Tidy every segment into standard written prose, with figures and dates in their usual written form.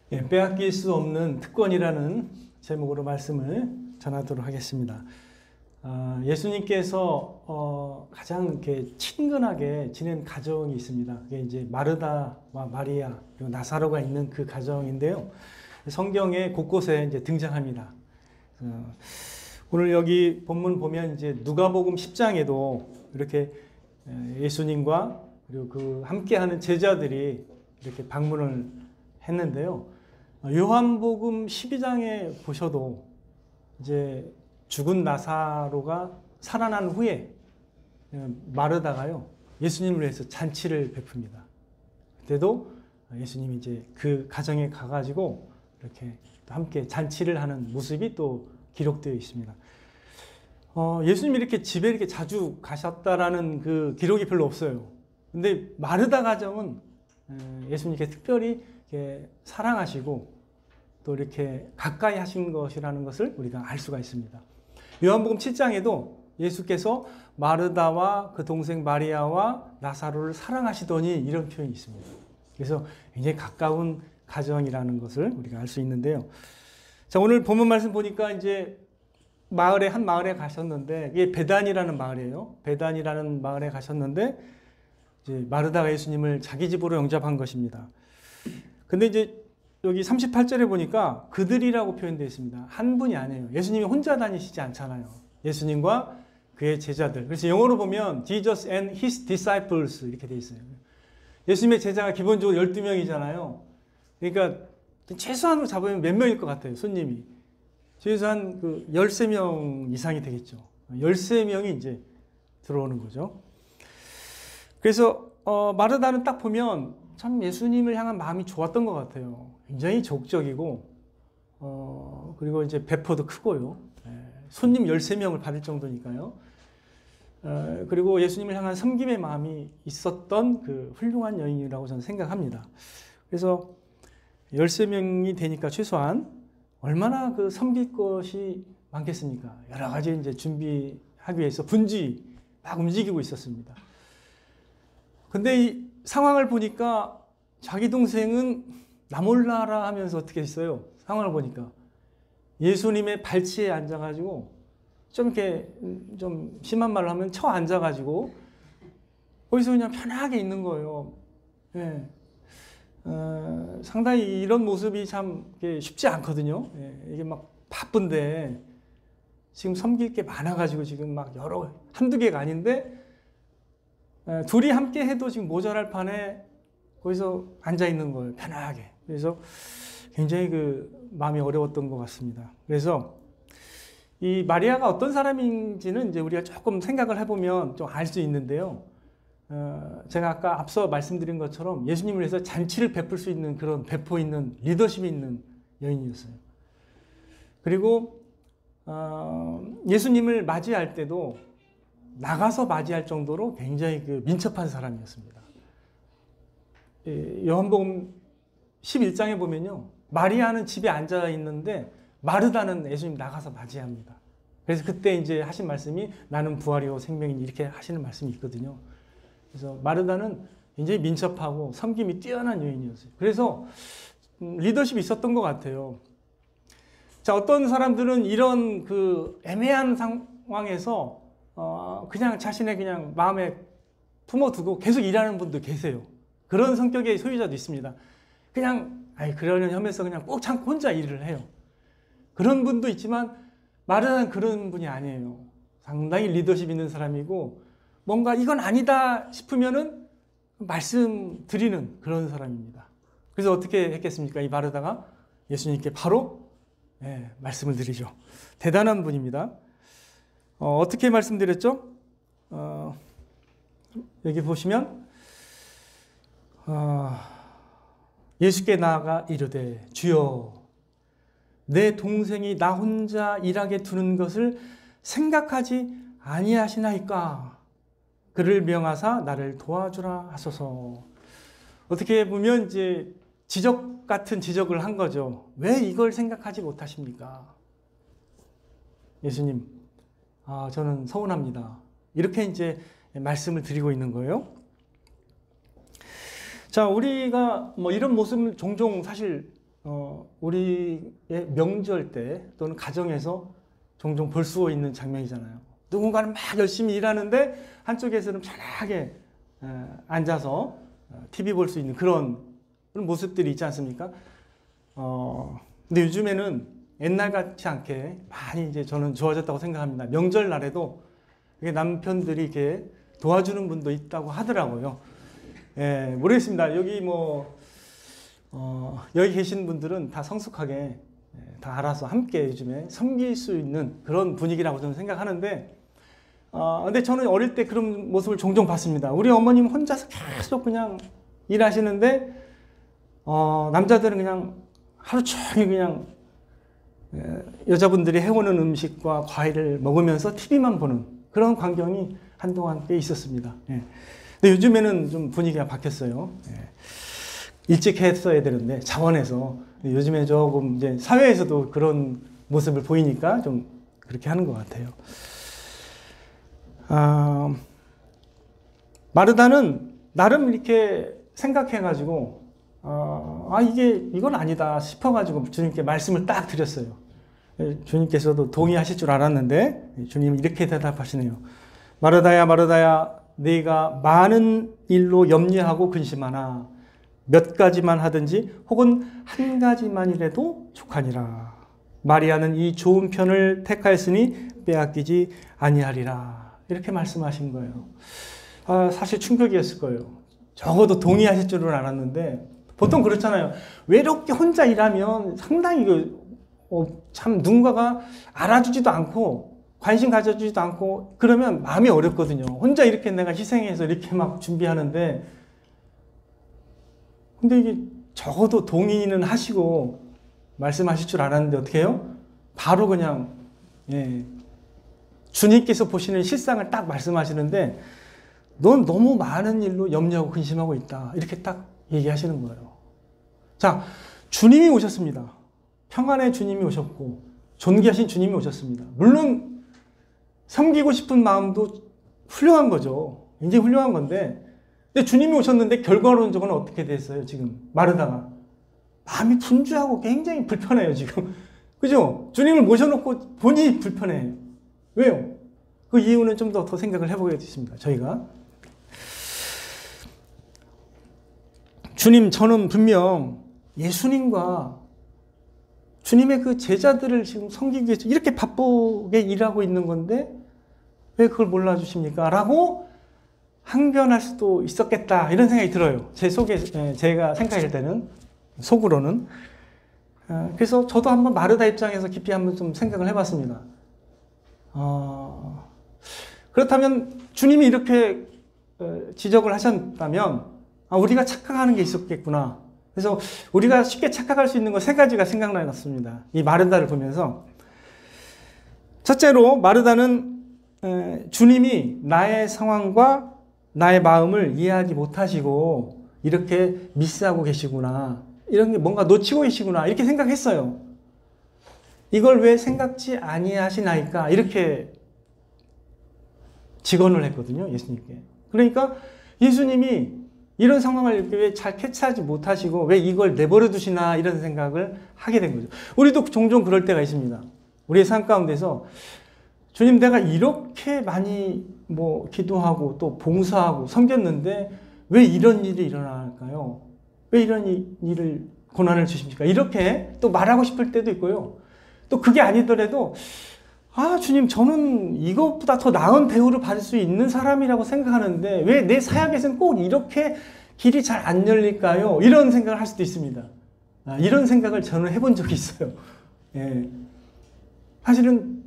빼앗길 수 없는 특권이라는 제목으로 말씀을 전하도록 하겠습니다. 예수님께서 가장 이렇게 친근하게 지낸 가정이 있습니다. 그게 이제 마르다와 마리아 그리고 나사로가 있는 그 가정인데요. 성경에 곳곳에 이제 등장합니다. 오늘 여기 본문 보면 이제 누가복음 10장에도 이렇게 예수님과 그리고 그 함께하는 제자들이 이렇게 방문을 했는데요. 요한복음 12장에 보셔도 이제 죽은 나사로가 살아난 후에 마르다가요 예수님을 위해서 잔치를 베풉니다. 그때도 예수님이 이제 그 가정에 가가지고 이렇게 함께 잔치를 하는 모습이 또 기록되어 있습니다. 예수님이 이렇게 집에 이렇게 자주 가셨다라는 그 기록이 별로 없어요. 근데 마르다 가정은 예수님께 특별히 이렇게 사랑하시고 또 이렇게 가까이 하신 것이라는 것을 우리가 알 수가 있습니다. 요한복음 7장에도 예수께서 마르다와 그 동생 마리아와 나사로를 사랑하시더니 이런 표현이 있습니다. 그래서 굉장히 가까운 가정이라는 것을 우리가 알 수 있는데요. 자, 오늘 본문 말씀 보니까 이제 한 마을에 가셨는데 이게 베단이라는 마을이에요. 베단이라는 마을에 가셨는데 이제 마르다가 예수님을 자기 집으로 영접한 것입니다. 근데 이제 여기 38절에 보니까 그들이라고 표현되어 있습니다. 한 분이 아니에요. 예수님이 혼자 다니시지 않잖아요. 예수님과 그의 제자들. 그래서 영어로 보면 Jesus and his disciples 이렇게 되어 있어요. 예수님의 제자가 기본적으로 12명이잖아요. 그러니까 최소한으로 잡으면 몇 명일 것 같아요. 손님이. 최소한 그 13명 이상이 되겠죠. 13명이 이제 들어오는 거죠. 그래서 마르다는 딱 보면 참 예수님을 향한 마음이 좋았던 것 같아요. 굉장히 적극적이고 그리고 이제 배포도 크고요. 손님 13명을 받을 정도니까요. 그리고 예수님을 향한 섬김의 마음이 있었던 그 훌륭한 여인이라고 저는 생각합니다. 그래서 13명이 되니까 최소한 얼마나 그 섬길 것이 많겠습니까? 여러 가지 이제 준비하기 위해서 분주히 막 움직이고 있었습니다. 근데 이 상황을 보니까 자기 동생은 나 몰라라 하면서 어떻게 했어요? 상황을 보니까 예수님의 발치에 앉아가지고 좀 이렇게 좀 심한 말로 하면 쳐 앉아가지고 거기서 그냥 편하게 있는 거예요. 네. 상당히 이런 모습이 참 쉽지 않거든요. 이게 막 바쁜데 지금 섬길 게 많아가지고 지금 막 한두 개가 아닌데 둘이 함께 해도 지금 모자랄 판에 거기서 앉아 있는 거예요. 편하게. 그래서 굉장히 그 마음이 어려웠던 것 같습니다. 그래서 이 마리아가 어떤 사람인지는 이제 우리가 조금 생각을 해보면 좀 알 수 있는데요. 제가 아까 앞서 말씀드린 것처럼 예수님을 위해서 잔치를 베풀 수 있는 그런 배포 있는 리더십이 있는 여인이었어요. 그리고 예수님을 맞이할 때도 나가서 맞이할 정도로 굉장히 그 민첩한 사람이었습니다. 요한복음 11장에 보면요. 마리아는 집에 앉아 있는데 마르다는 예수님 나가서 맞이합니다. 그래서 그때 이제 하신 말씀이 나는 부활이요 생명이니 이렇게 하시는 말씀이 있거든요. 그래서 마르다는 굉장히 민첩하고 섬김이 뛰어난 여인이었어요. 그래서 리더십이 있었던 것 같아요. 자, 어떤 사람들은 이런 그 애매한 상황에서 그냥 자신의 그냥 마음에 품어두고 계속 일하는 분도 계세요. 그런 성격의 소유자도 있습니다. 그냥 그러려니 하면서 그냥 꼭 참고 혼자 일을 해요. 그런 분도 있지만 마르다는 그런 분이 아니에요. 상당히 리더십 있는 사람이고 뭔가 이건 아니다 싶으면은 말씀드리는 그런 사람입니다. 그래서 어떻게 했겠습니까? 이 마르다가 예수님께 바로 말씀을 드리죠. 대단한 분입니다. 어떻게 말씀드렸죠? 여기 보시면 예수께 나아가 이르되 주여 내 동생이 나 혼자 일하게 두는 것을 생각하지 아니하시나이까 그를 명하사 나를 도와주라 하소서. 어떻게 보면 이제 지적 같은 지적을 한 거죠. 왜 이걸 생각하지 못하십니까? 예수님, 저는 서운합니다. 이렇게 이제 말씀을 드리고 있는 거예요. 자, 우리가 뭐 이런 모습을 종종 사실 우리의 명절 때 또는 가정에서 종종 볼 수 있는 장면이잖아요. 누군가는 막 열심히 일하는데 한쪽에서는 편하게 앉아서 TV 볼 수 있는 그런 모습들이 있지 않습니까? 근데 요즘에는 옛날 같지 않게 많이 이제 저는 좋아졌다고 생각합니다. 명절날에도 남편들이 이렇게 도와주는 분도 있다고 하더라고요. 예, 모르겠습니다. 여기 여기 계신 분들은 다 성숙하게 다 알아서 함께 요즘에 섬길 수 있는 그런 분위기라고 저는 생각하는데, 근데 저는 어릴 때 그런 모습을 종종 봤습니다. 우리 어머님 혼자서 계속 그냥 일하시는데, 남자들은 그냥 하루 종일 그냥 여자분들이 해오는 음식과 과일을 먹으면서 TV만 보는 그런 광경이 한동안 꽤 있었습니다. 예. 근데 요즘에는 좀 분위기가 바뀌었어요. 예. 일찍 했어야 되는데 자원해서 요즘에 조금 이제 사회에서도 그런 모습을 보이니까 좀 그렇게 하는 것 같아요. 마르다는 나름 이렇게 생각해가지고 이건 아니다 싶어가지고 주님께 말씀을 딱 드렸어요. 주님께서도 동의하실 줄 알았는데 주님이 이렇게 대답하시네요. 마르다야 마르다야 네가 많은 일로 염려하고 근심하나 몇 가지만 하든지 혹은 한 가지만이라도 족하니라. 마리아는 이 좋은 편을 택하였으니 빼앗기지 아니하리라. 이렇게 말씀하신 거예요. 사실 충격이었을 거예요. 적어도 동의하실 줄은 알았는데 보통 그렇잖아요. 외롭게 혼자 일하면 상당히 참 누군가가 알아주지도 않고 관심 가져주지도 않고 그러면 마음이 어렵거든요. 혼자 이렇게 내가 희생해서 이렇게 막 준비하는데 근데 이게 적어도 동의는 하시고 말씀하실 줄 알았는데 어떻게 해요? 바로 그냥 주님께서 보시는 실상을 딱 말씀하시는데 넌 너무 많은 일로 염려하고 근심하고 있다. 이렇게 딱 얘기하시는 거예요. 자, 주님이 오셨습니다. 평안의 주님이 오셨고 존귀하신 주님이 오셨습니다. 물론 섬기고 싶은 마음도 훌륭한 거죠. 굉장히 훌륭한 건데 근데 주님이 오셨는데 결과론적으로 어떻게 됐어요? 지금 마르다가 마음이 분주하고 굉장히 불편해요. 지금 그죠? 주님을 모셔놓고 본인이 불편해요. 왜요? 그 이유는 좀 더 생각을 해보겠습니다. 저희가 주님, 저는 분명 예수님과 주님의 그 제자들을 지금 섬기기 위해서 이렇게 바쁘게 일하고 있는 건데 왜 그걸 몰라주십니까? 라고 항변할 수도 있었겠다 이런 생각이 들어요. 제 속에 제가 생각할 때는 속으로는. 그래서 저도 한번 마르다 입장에서 깊이 한번 좀 생각을 해봤습니다. 그렇다면 주님이 이렇게 지적을 하셨다면 우리가 착각하는 게 있었겠구나. 그래서 우리가 쉽게 착각할 수 있는 거 세 가지가 생각나왔습니다. 이 마르다를 보면서 첫째로 마르다는 주님이 나의 상황과 나의 마음을 이해하지 못하시고 이렇게 미스하고 계시구나. 이런 게 뭔가 놓치고 계시구나. 이렇게 생각했어요. 이걸 왜 생각지 아니하시나이까? 이렇게 직언을 했거든요. 예수님께. 그러니까 예수님이 이런 상황을 이렇게 왜 잘 캐치하지 못하시고 왜 이걸 내버려 두시나 이런 생각을 하게 된 거죠. 우리도 종종 그럴 때가 있습니다. 우리의 삶 가운데서 주님 내가 이렇게 많이 기도하고 또 봉사하고 섬겼는데 왜 이런 일이 일어날까요? 왜 이런 일을 고난을 주십니까? 이렇게 또 말하고 싶을 때도 있고요. 또 그게 아니더라도 주님 저는 이것보다 더 나은 대우를 받을 수 있는 사람이라고 생각하는데 왜 내 사역에서는 꼭 이렇게 길이 잘 안 열릴까요? 이런 생각을 할 수도 있습니다. 이런 생각을 저는 해본 적이 있어요. 예. 사실은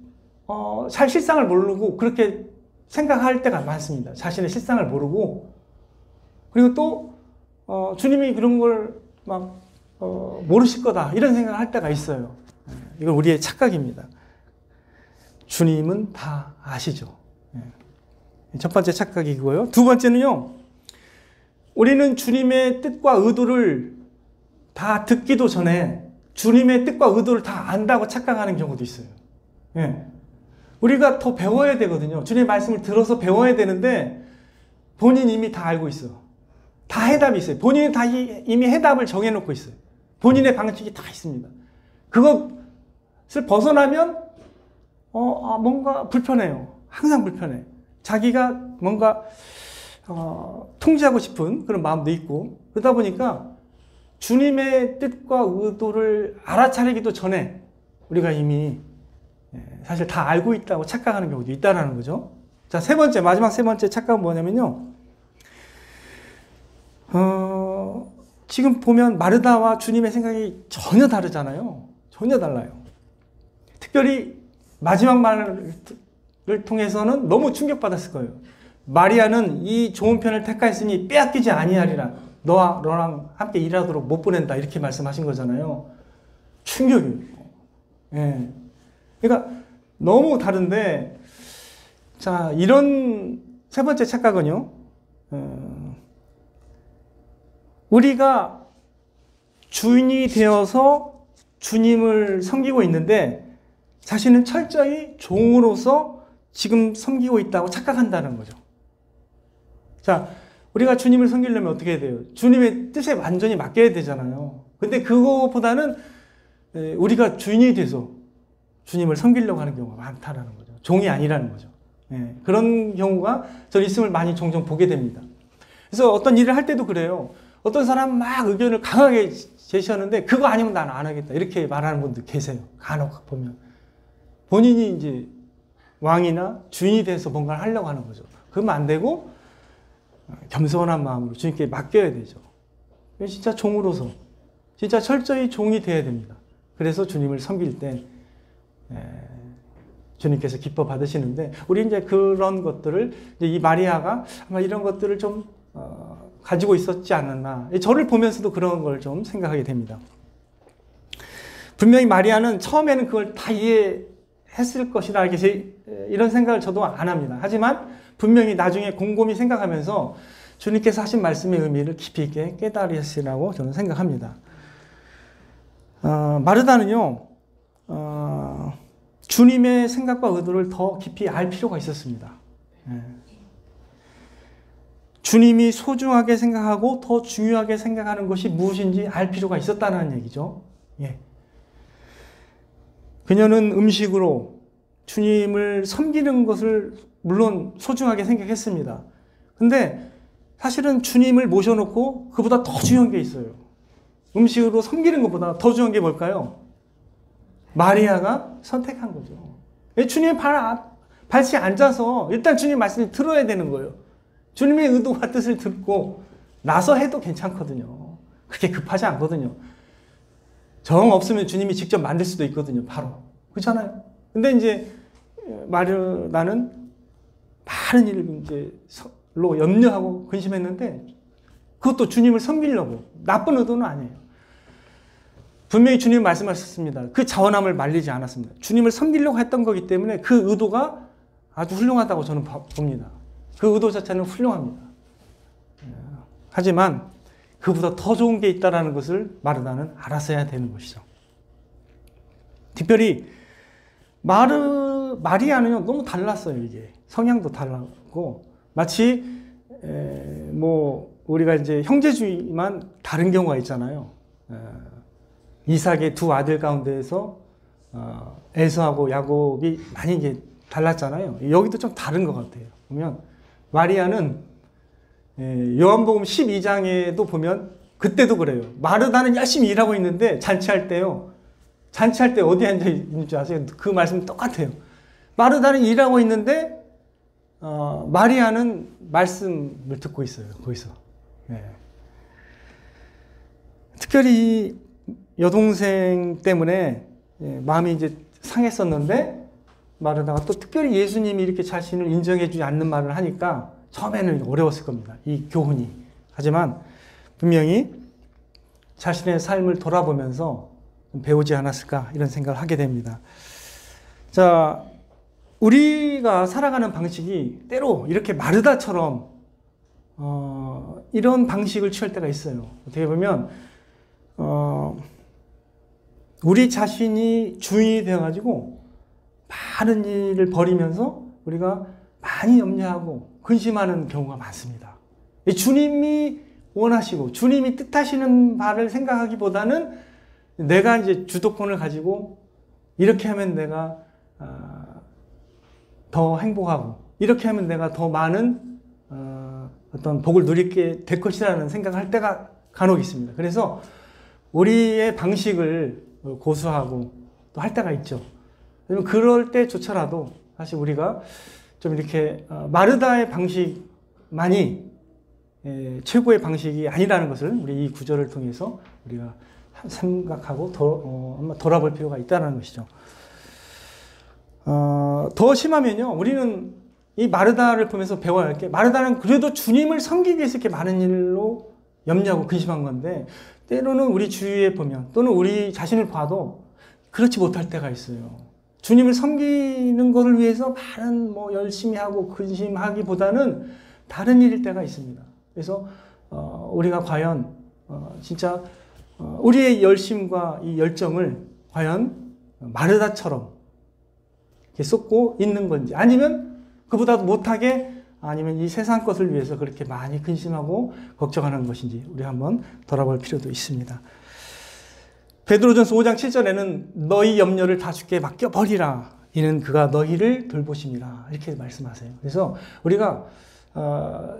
잘 실상을 모르고 그렇게 생각할 때가 많습니다. 자신의 실상을 모르고 그리고 또 주님이 그런 걸 막 모르실 거다 이런 생각을 할 때가 있어요. 이건 우리의 착각입니다. 주님은 다 아시죠. 첫 번째 착각이고요. 두 번째는요. 우리는 주님의 뜻과 의도를 다 듣기도 전에 주님의 뜻과 의도를 다 안다고 착각하는 경우도 있어요. 우리가 더 배워야 되거든요. 주님의 말씀을 들어서 배워야 되는데 본인 이미 다 알고 있어. 다 해답이 있어요. 본인이 다 이미 해답을 정해놓고 있어요. 본인의 방식이 다 있습니다. 그것을 벗어나면 뭔가 불편해요. 항상 불편해. 자기가 뭔가 통제하고 싶은 그런 마음도 있고, 그러다 보니까 주님의 뜻과 의도를 알아차리기도 전에 우리가 이미 사실 다 알고 있다고 착각하는 경우도 있다는 거죠. 자, 마지막 세 번째 착각은 뭐냐면요. 지금 보면 마르다와 주님의 생각이 전혀 다르잖아요. 전혀 달라요. 특별히 마지막 말을 통해서는 너무 충격받았을 거예요. 마리아는 이 좋은 편을 택하였으니 빼앗기지 아니하리라. 너랑 함께 일하도록 못 보낸다. 이렇게 말씀하신 거잖아요. 충격이에요. 예. 그러니까 너무 다른데, 자, 이런 세 번째 착각은요, 우리가 주인이 되어서 주님을 섬기고 있는데 자신은 철저히 종으로서 지금 섬기고 있다고 착각한다는 거죠. 자, 우리가 주님을 섬기려면 어떻게 해야 돼요? 주님의 뜻에 완전히 맡겨야 되잖아요. 근데 그거보다는 우리가 주인이 돼서 주님을 섬기려고 하는 경우가 많다라는 거죠. 종이 아니라는 거죠. 예, 그런 경우가 저는 있음을 많이 종종 보게 됩니다. 그래서 어떤 일을 할 때도 그래요. 어떤 사람 막 의견을 강하게 제시하는데 그거 아니면 나는 안 하겠다 이렇게 말하는 분들 계세요. 간혹 보면 본인이 이제 왕이나 주인이 돼서 뭔가를 하려고 하는 거죠. 그러면 안 되고 겸손한 마음으로 주님께 맡겨야 되죠. 진짜 종으로서 진짜 철저히 종이 돼야 됩니다. 그래서 주님을 섬길 때 주님께서 기뻐 받으시는데, 우리 이제 그런 것들을 이제 이 마리아가 아마 이런 것들을 좀 가지고 있었지 않았나. 저를 보면서도 그런 걸 좀 생각하게 됩니다. 분명히 마리아는 처음에는 그걸 다 이해했을 것이다, 이런 생각을 저도 안 합니다. 하지만 분명히 나중에 곰곰이 생각하면서 주님께서 하신 말씀의 의미를 깊이 있게 깨달으시라고 저는 생각합니다. 마르다는요, 주님의 생각과 의도를 더 깊이 알 필요가 있었습니다. 주님이 소중하게 생각하고 더 중요하게 생각하는 것이 무엇인지 알 필요가 있었다는 얘기죠. 예. 그녀는 음식으로 주님을 섬기는 것을 물론 소중하게 생각했습니다. 근데 사실은 주님을 모셔놓고 그보다 더 중요한 게 있어요. 음식으로 섬기는 것보다 더 중요한 게 뭘까요? 마리아가 선택한 거죠. 주님의 발치에 앉아서 일단 주님 말씀을 들어야 되는 거예요. 주님의 의도와 뜻을 듣고 나서 해도 괜찮거든요. 그렇게 급하지 않거든요. 정 없으면 주님이 직접 만들 수도 있거든요. 바로. 그렇잖아요. 근데 이제 나는 많은 일을 이제로 염려하고 근심했는데 그것도 주님을 섬기려고. 나쁜 의도는 아니에요. 분명히 주님이 말씀하셨습니다. 그 자원함을 말리지 않았습니다. 주님을 섬기려고 했던 거기 때문에 그 의도가 아주 훌륭하다고 저는 봅니다. 그 의도 자체는 훌륭합니다. 하지만 그보다 더 좋은 게 있다는 것을 마르다는 알았어야 되는 것이죠. 특별히 마리아는요, 너무 달랐어요. 이게 성향도 달랐고 마치 우리가 이제 형제주의만 다른 경우가 있잖아요. 이삭의 두 아들 가운데에서 에서하고 야곱이 많이 이제 달랐잖아요. 여기도 좀 다른 것 같아요. 보면 마리아는 요한복음 12장에도 보면 그때도 그래요. 마르다는 열심히 일하고 있는데 잔치할 때 어디 앉아 있는 줄 아세요? 그 말씀 똑같아요. 마르다는 일하고 있는데 마리아는 말씀을 듣고 있어요. 거기서. 특별히 여동생 때문에 마음이 이제 상했었는데 마르다가 또 특별히 예수님이 이렇게 자신을 인정해주지 않는 말을 하니까 처음에는 어려웠을 겁니다. 이 교훈이. 하지만 분명히 자신의 삶을 돌아보면서 배우지 않았을까 이런 생각을 하게 됩니다. 자, 우리가 살아가는 방식이 때로 이렇게 마르다처럼 이런 방식을 취할 때가 있어요. 어떻게 보면 우리 자신이 주인이 되어가지고 많은 일을 벌이면서 우리가 많이 염려하고 근심하는 경우가 많습니다. 주님이 원하시고 주님이 뜻하시는 바를 생각하기보다는 내가 이제 주도권을 가지고 이렇게 하면 내가 더 행복하고 이렇게 하면 내가 더 많은 어떤 복을 누리게 될 것이라는 생각을 할 때가 간혹 있습니다. 그래서 우리의 방식을 고수하고 또 할 때가 있죠. 그럴 때조차라도 사실 우리가 좀 이렇게 마르다의 방식만이 최고의 방식이 아니라는 것을 우리 이 구절을 통해서 우리가 생각하고 한번 돌아볼 필요가 있다는 것이죠. 더 심하면요, 우리는 이 마르다를 보면서 배워야 할 게, 마르다는 그래도 주님을 섬기기 위해서 이렇게 많은 일로 염려하고 근심한 건데, 때로는 우리 주위에 보면 또는 우리 자신을 봐도 그렇지 못할 때가 있어요. 주님을 섬기는 것을 위해서 많은 열심히 하고 근심하기보다는 다른 일일 때가 있습니다. 그래서 우리가 과연 진짜 우리의 열심과 이 열정을 과연 마르다처럼 이렇게 쏟고 있는 건지, 아니면 그보다도 못하게, 아니면 이 세상 것을 위해서 그렇게 많이 근심하고 걱정하는 것인지 우리 한번 돌아볼 필요도 있습니다. 베드로전서 5장 7절에는 너희 염려를 다 주께 맡겨버리라. 이는 그가 너희를 돌보심이라. 이렇게 말씀하세요. 그래서 우리가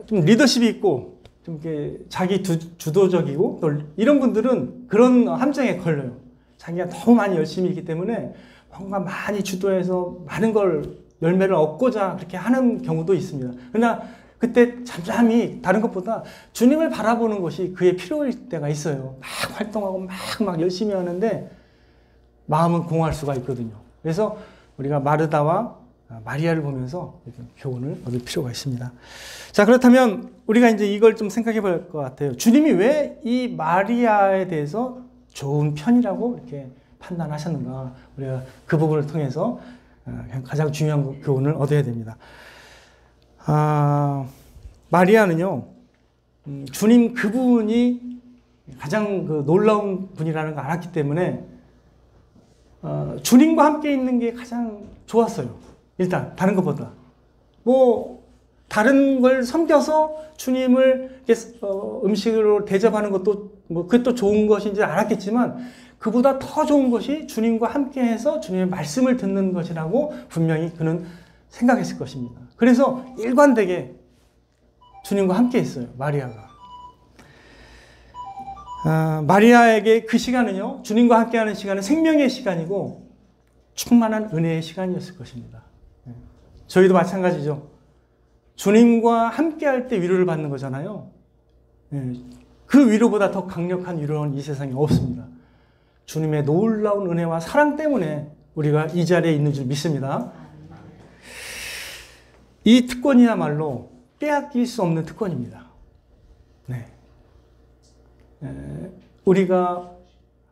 좀 리더십이 있고 좀 이렇게 자기 주도적이고 또 이런 분들은 그런 함정에 걸려요. 자기가 너무 많이 열심히 있기 때문에 뭔가 많이 주도해서 많은 걸 열매를 얻고자 그렇게 하는 경우도 있습니다. 그러나 그때 잠잠히 다른 것보다 주님을 바라보는 것이 그의 필요일 때가 있어요. 막 활동하고 막 열심히 하는데 마음은 공허할 수가 있거든요. 그래서 우리가 마르다와 마리아를 보면서 교훈을 얻을 필요가 있습니다. 자, 그렇다면 우리가 이제 이걸 좀 생각해 볼 것 같아요. 주님이 왜 이 마리아에 대해서 좋은 편이라고 이렇게 판단하셨는가? 우리가 그 부분을 통해서 가장 중요한 교훈을 얻어야 됩니다. 마리아는요, 주님 그분이 가장 놀라운 분이라는 걸 알았기 때문에 주님과 함께 있는 게 가장 좋았어요. 일단 다른 것보다 다른 걸 섬겨서 주님을 음식으로 대접하는 것도 그것도 좋은 것인지 알았겠지만, 그보다 더 좋은 것이 주님과 함께해서 주님의 말씀을 듣는 것이라고 분명히 그는 생각했을 것입니다. 그래서 일관되게 주님과 함께 했어요, 마리아가. 마리아에게 그 시간은요, 주님과 함께하는 시간은 생명의 시간이고 충만한 은혜의 시간이었을 것입니다. 저희도 마찬가지죠. 주님과 함께할 때 위로를 받는 거잖아요. 그 위로보다 더 강력한 위로는 이 세상에 없습니다. 주님의 놀라운 은혜와 사랑 때문에 우리가 이 자리에 있는 줄 믿습니다. 이 특권이야말로 빼앗길 수 없는 특권입니다. 우리가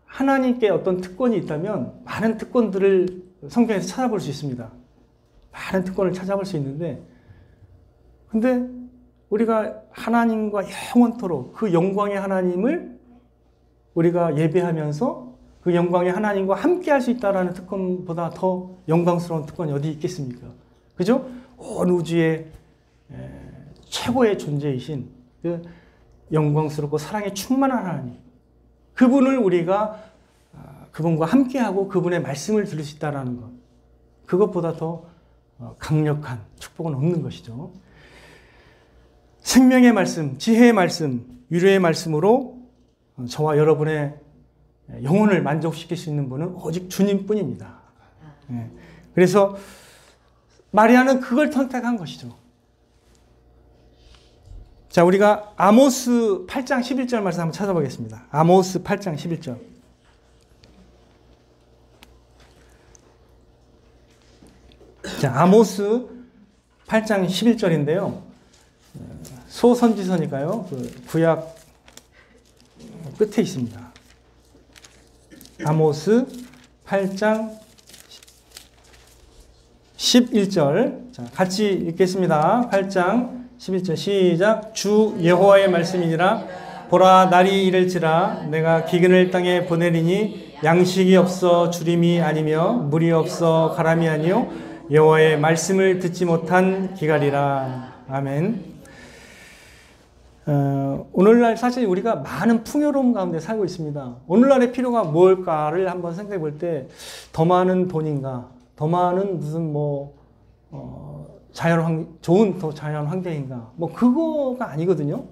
하나님께 어떤 특권이 있다면 많은 특권들을 성경에서 찾아볼 수 있습니다. 많은 특권을 찾아볼 수 있는데, 근데 우리가 하나님과 영원토록 그 영광의 하나님을 우리가 예배하면서 그 영광의 하나님과 함께 할 수 있다는 특권보다 더 영광스러운 특권이 어디 있겠습니까? 그죠? 온 우주의 최고의 존재이신 그 영광스럽고 사랑에 충만한 하나님, 그분을 우리가 그분과 함께하고 그분의 말씀을 들을 수 있다는 것, 그것보다 더 강력한 축복은 없는 것이죠. 생명의 말씀, 지혜의 말씀, 위로의 말씀으로 저와 여러분의 영혼을 만족시킬 수 있는 분은 오직 주님뿐입니다. 그래서 마리아는 그걸 선택한 것이죠. 자, 우리가 아모스 8장 11절 말씀 한번 찾아보겠습니다. 아모스 8장 11절. 자, 아모스 8장 11절인데요. 소선지서니까요. 그 구약 끝에 있습니다. 아모스 8장 11절. 자, 같이 읽겠습니다. 8장 11절 시작. 주 여호와의 말씀이니라. 보라, 날이 이를지라 내가 기근을 땅에 보내리니 양식이 없어 주림이 아니며 물이 없어 가람이 아니요 여호와의 말씀을 듣지 못한 기갈이라. 아멘. 오늘날 사실 우리가 많은 풍요로움 가운데 살고 있습니다. 오늘날의 필요가 뭘까를 한번 생각해 볼 때 더 많은 돈인가, 더 많은 무슨 좋은 더 자연 환경인가, 그거가 아니거든요.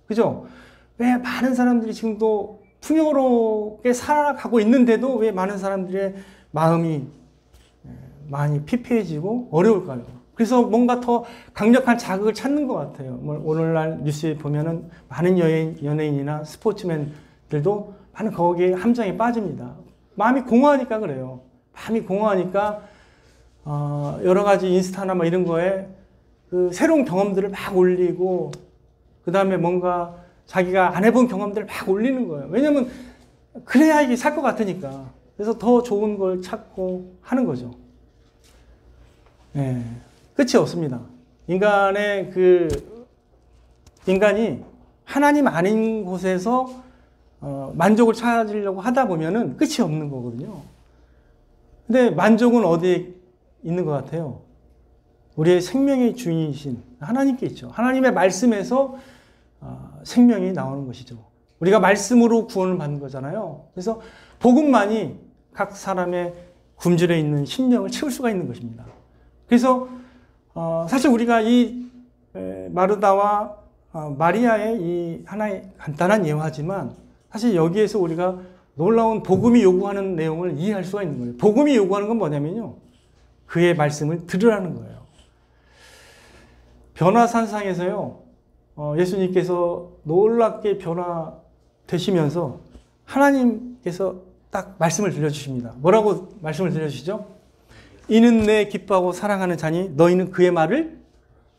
그죠? 왜 많은 사람들이 지금도 풍요롭게 살아가고 있는데도 왜 많은 사람들의 마음이 많이 피폐해지고 어려울까요? 그래서 뭔가 더 강력한 자극을 찾는 것 같아요. 오늘날 뉴스에 보면은 많은 연예인이나 스포츠맨들도 많은 거기에 함정에 빠집니다. 마음이 공허하니까 그래요. 마음이 공허하니까 여러 가지 인스타나 이런 거에 그 새로운 경험들을 막 올리고, 그 다음에 뭔가 자기가 안 해본 경험들을 막 올리는 거예요. 왜냐면 그래야 이게 살 것 같으니까. 그래서 더 좋은 걸 찾고 하는 거죠. 예. 끝이 없습니다. 인간이 하나님 아닌 곳에서 만족을 찾으려고 하다 보면은 끝이 없는 거거든요. 근데 만족은 어디에 있는 것 같아요? 우리의 생명의 주인이신 하나님께 있죠. 하나님의 말씀에서 생명이 나오는 것이죠. 우리가 말씀으로 구원을 받는 거잖아요. 그래서 복음만이 각 사람의 굶주려 있는 심령을 채울 수가 있는 것입니다. 그래서 사실 우리가 이 마르다와 마리아의 이 하나의 간단한 예화지만 사실 여기에서 우리가 놀라운 복음이 요구하는 내용을 이해할 수가 있는 거예요. 복음이 요구하는 건 뭐냐면요, 그의 말씀을 들으라는 거예요. 변화산상에서요, 예수님께서 놀랍게 변화되시면서 하나님께서 딱 말씀을 들려주십니다. 뭐라고 말씀을 들려주시죠? 이는 내 기뻐하고 사랑하는 자니 너희는 그의 말을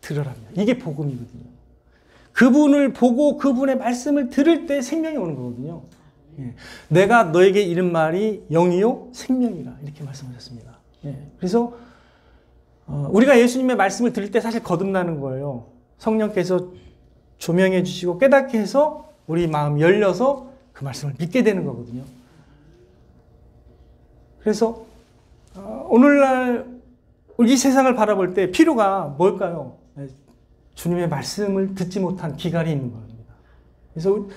들으랍니다. 이게 복음이거든요. 그분을 보고 그분의 말씀을 들을 때 생명이 오는 거거든요. 예. 내가 너에게 이른 말이 영이요 생명이라, 이렇게 말씀하셨습니다. 예. 그래서 우리가 예수님의 말씀을 들을 때 사실 거듭나는 거예요. 성령께서 조명해 주시고 깨닫게 해서 우리 마음이 열려서 그 말씀을 믿게 되는 거거든요. 그래서 오늘날 이 세상을 바라볼 때 필요가 뭘까요? 주님의 말씀을 듣지 못한 기갈이 있는 겁니다. 그래서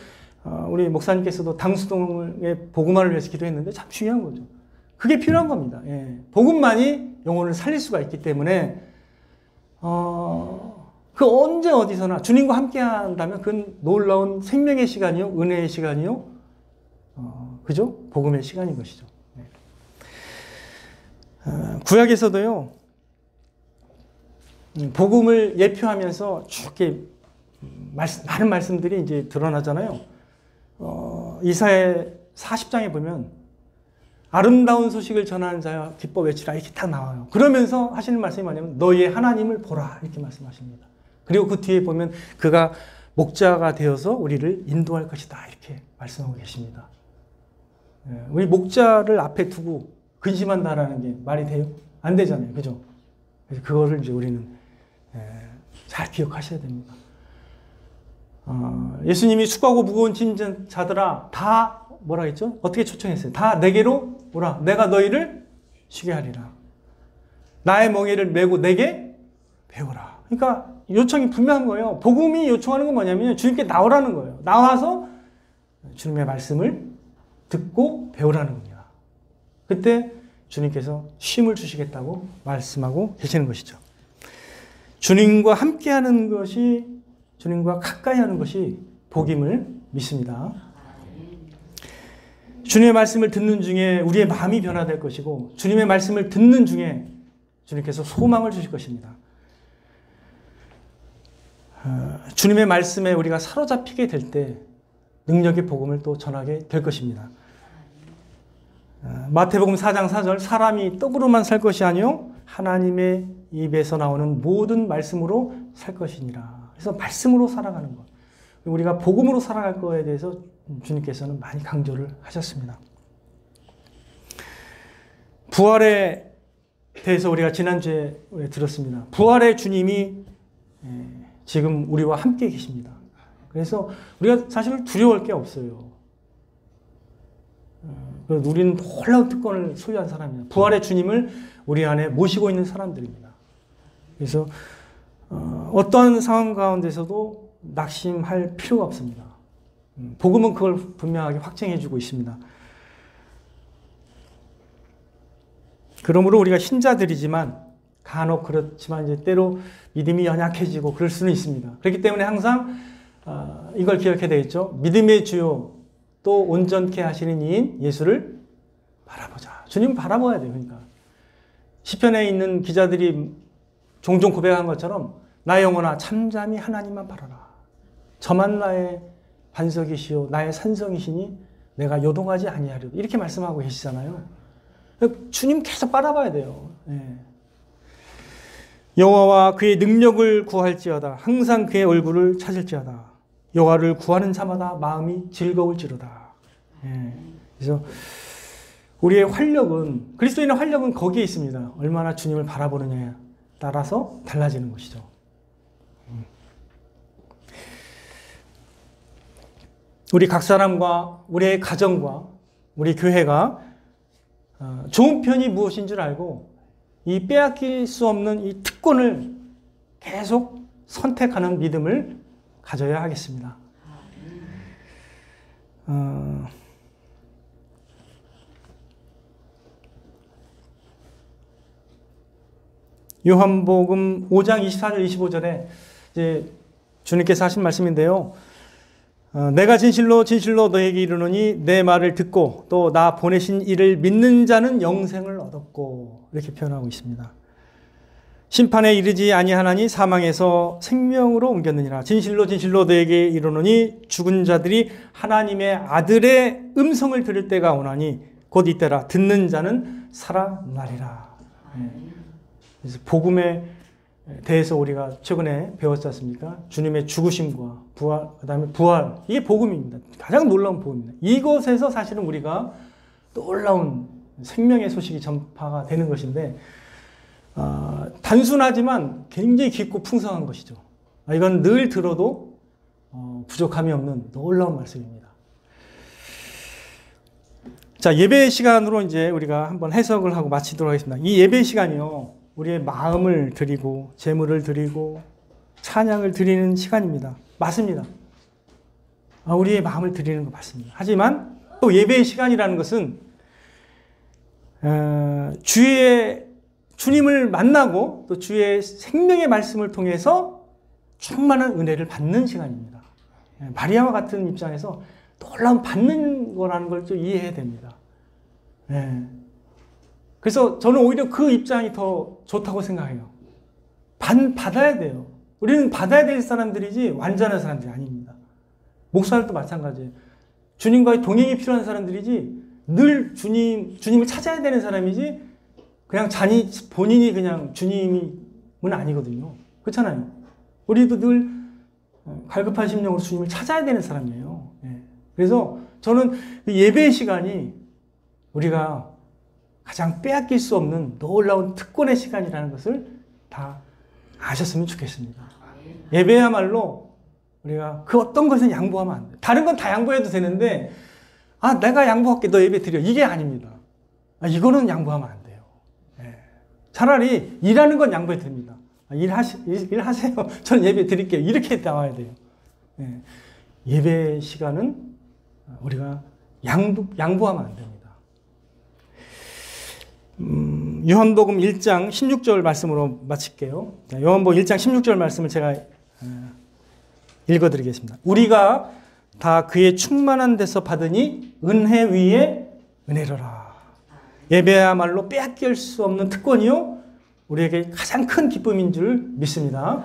우리 목사님께서도 당수동의 복음화를 위해서 기도했는데 참 중요한 거죠. 그게 필요한 겁니다. 예. 복음만이 영혼을 살릴 수가 있기 때문에 그 언제 어디서나 주님과 함께 한다면 그건 놀라운 생명의 시간이요, 은혜의 시간이요, 그죠? 복음의 시간인 것이죠. 구약에서도요, 복음을 예표하면서 쭉 이렇게 많은 말씀들이 이제 드러나잖아요. 이사야 40장에 보면 아름다운 소식을 전하는 자여 기뻐 외치라, 이렇게 딱 나와요. 그러면서 하시는 말씀이 뭐냐면 너희의 하나님을 보라, 이렇게 말씀하십니다. 그리고 그 뒤에 보면 그가 목자가 되어서 우리를 인도할 것이다, 이렇게 말씀하고 계십니다. 우리 목자를 앞에 두고 근심한다라는 게 말이 돼요? 안 되잖아요. 그죠? 그래서 그거를 이제 우리는 잘 기억하셔야 됩니다. 예수님이 수고하고 무거운 짐진 자들아, 다 뭐라 했죠? 어떻게 초청했어요? 다 내게로 오라. 내가 너희를 쉬게 하리라. 나의 멍에를 메고 내게 배우라. 그러니까 요청이 분명한 거예요. 복음이 요청하는 건 뭐냐면 주님께 나오라는 거예요. 나와서 주님의 말씀을 듣고 배우라는 겁니다. 그때 주님께서 쉼을 주시겠다고 말씀하고 계시는 것이죠. 주님과 함께하는 것이, 주님과 가까이 하는 것이 복임을 믿습니다. 주님의 말씀을 듣는 중에 우리의 마음이 변화될 것이고, 주님의 말씀을 듣는 중에 주님께서 소망을 주실 것입니다. 주님의 말씀에 우리가 사로잡히게 될 때 능력의 복음을 또 전하게 될 것입니다. 마태복음 4장 4절, 사람이 떡으로만 살 것이 아니요 하나님의 입에서 나오는 모든 말씀으로 살 것이니라. 그래서 말씀으로 살아가는 것, 우리가 복음으로 살아갈 거에 대해서 주님께서는 많이 강조를 하셨습니다. 부활에 대해서 우리가 지난주에 들었습니다. 부활의 주님이 지금 우리와 함께 계십니다. 그래서 우리가 사실 두려울 게 없어요. 우리는 놀라운 특권을 소유한 사람입니다. 부활의 주님을 우리 안에 모시고 있는 사람들입니다. 그래서 어떠한 상황 가운데서도 낙심할 필요가 없습니다. 복음은 그걸 분명하게 확증해주고 있습니다. 그러므로 우리가 신자들이지만 간혹 그렇지만 이제 때로 믿음이 연약해지고 그럴 수는 있습니다. 그렇기 때문에 항상 이걸 기억해야 되겠죠. 믿음의 주요 또 온전케 하시는 이인 예수를 바라보자. 주님 바라봐야 돼요. 그러니까 시편에 있는 기자들이 종종 고백한 것처럼 나의 영혼아 잠잠히 하나님만 바라라. 저만 나의 반석이시오 나의 산성이시니 내가 요동하지 아니하리라. 이렇게 말씀하고 계시잖아요. 주님 계속 바라봐야 돼요. 예. 여호와와 그의 능력을 구할지어다. 항상 그의 얼굴을 찾을지어다. 여호와를 구하는 자마다 마음이 즐거울지로다. 예. 그래서 우리의 활력은 그리스도인의 활력은 거기에 있습니다. 얼마나 주님을 바라보느냐에 따라서 달라지는 것이죠. 우리 각 사람과 우리의 가정과 우리 교회가 좋은 편이 무엇인 줄 알고 이 빼앗길 수 없는 이 특권을 계속 선택하는 믿음을 가져야 하겠습니다. 요한복음 5장 24절 25절에 이제 주님께서 하신 말씀인데요. 내가 진실로 진실로 너에게 이르노니 내 말을 듣고 또 나 보내신 이를 믿는 자는 영생을 얻었고 이렇게 표현하고 있습니다. 심판에 이르지 아니하나니 사망에서 생명으로 옮겼느니라. 진실로 진실로 너에게 이르노니 죽은 자들이 하나님의 아들의 음성을 들을 때가 오나니 곧 이때라. 듣는 자는 살아나리라. 그래서 복음에 대해서 우리가 최근에 배웠지 않습니까? 주님의 죽으심과 부활, 그 다음에 부활. 이게 복음입니다. 가장 놀라운 복음입니다. 이것에서 사실은 우리가 놀라운 생명의 소식이 전파가 되는 것인데, 단순하지만 굉장히 깊고 풍성한 것이죠. 이건 늘 들어도 부족함이 없는 놀라운 말씀입니다. 자, 예배 시간으로 이제 우리가 한번 해석을 하고 마치도록 하겠습니다. 이 예배 시간이요. 우리의 마음을 드리고 제물을 드리고 찬양을 드리는 시간입니다. 맞습니다. 우리의 마음을 드리는 거 맞습니다. 하지만 또 예배의 시간이라는 것은 주님을 만나고 또 주의 생명의 말씀을 통해서 충만한 은혜를 받는 시간입니다. 마리아와 같은 입장에서 놀라운 받는 거라는 걸 좀 이해해야 됩니다. 그래서 저는 오히려 그 입장이 더 좋다고 생각해요. 받아야 돼요. 우리는 받아야 될 사람들이지 완전한 사람들이 아닙니다. 목사들도 마찬가지예요. 주님과의 동행이 필요한 사람들이지 늘 주님을 찾아야 되는 사람이지 그냥 본인이 그냥 주님은 아니거든요. 그렇잖아요. 우리도 늘 갈급한 심령으로 주님을 찾아야 되는 사람이에요. 그래서 저는 예배의 시간이 우리가 가장 빼앗길 수 없는 놀라운 특권의 시간이라는 것을 다 아셨으면 좋겠습니다. 예배야말로 우리가 그 어떤 것은 양보하면 안 돼요. 다른 건 다 양보해도 되는데 내가 양보할게 너 예배 드려 이게 아닙니다. 이거는 양보하면 안 돼요. 차라리 일하는 건 양보해도 됩니다. 일하세요. 저는 예배 드릴게요. 이렇게 나와야 돼요. 예배 시간은 우리가 양보하면 안 됩니다. 요한복음 1장 16절 말씀으로 마칠게요. 요한복음 1장 16절 말씀을 제가 읽어드리겠습니다. 우리가 다 그의 충만한 데서 받으니 은혜 위에 은혜로라. 예배야말로 빼앗길 수 없는 특권이요 우리에게 가장 큰 기쁨인 줄 믿습니다.